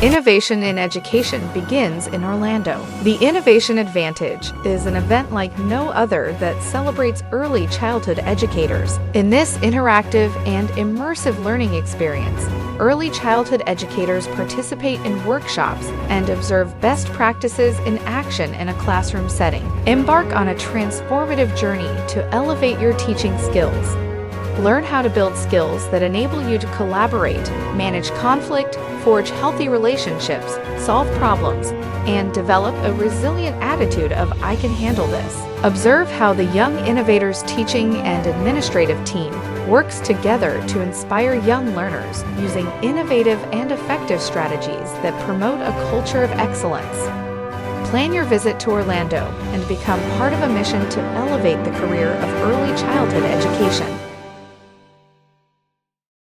Innovation in education begins in Orlando. The Innovation Advantage is an event like no other that celebrates early childhood educators. In this interactive and immersive learning experience, early childhood educators participate in workshops and observe best practices in action in a classroom setting. Embark on a transformative journey to elevate your teaching skills. Learn how to build skills that enable you to collaborate, manage conflict, forge healthy relationships, solve problems, and develop a resilient attitude of "I can handle this." Observe how the Young Innovators teaching and administrative team works together to inspire young learners using innovative and effective strategies that promote a culture of excellence. Plan your visit to Orlando and become part of a mission to elevate the career of early childhood education.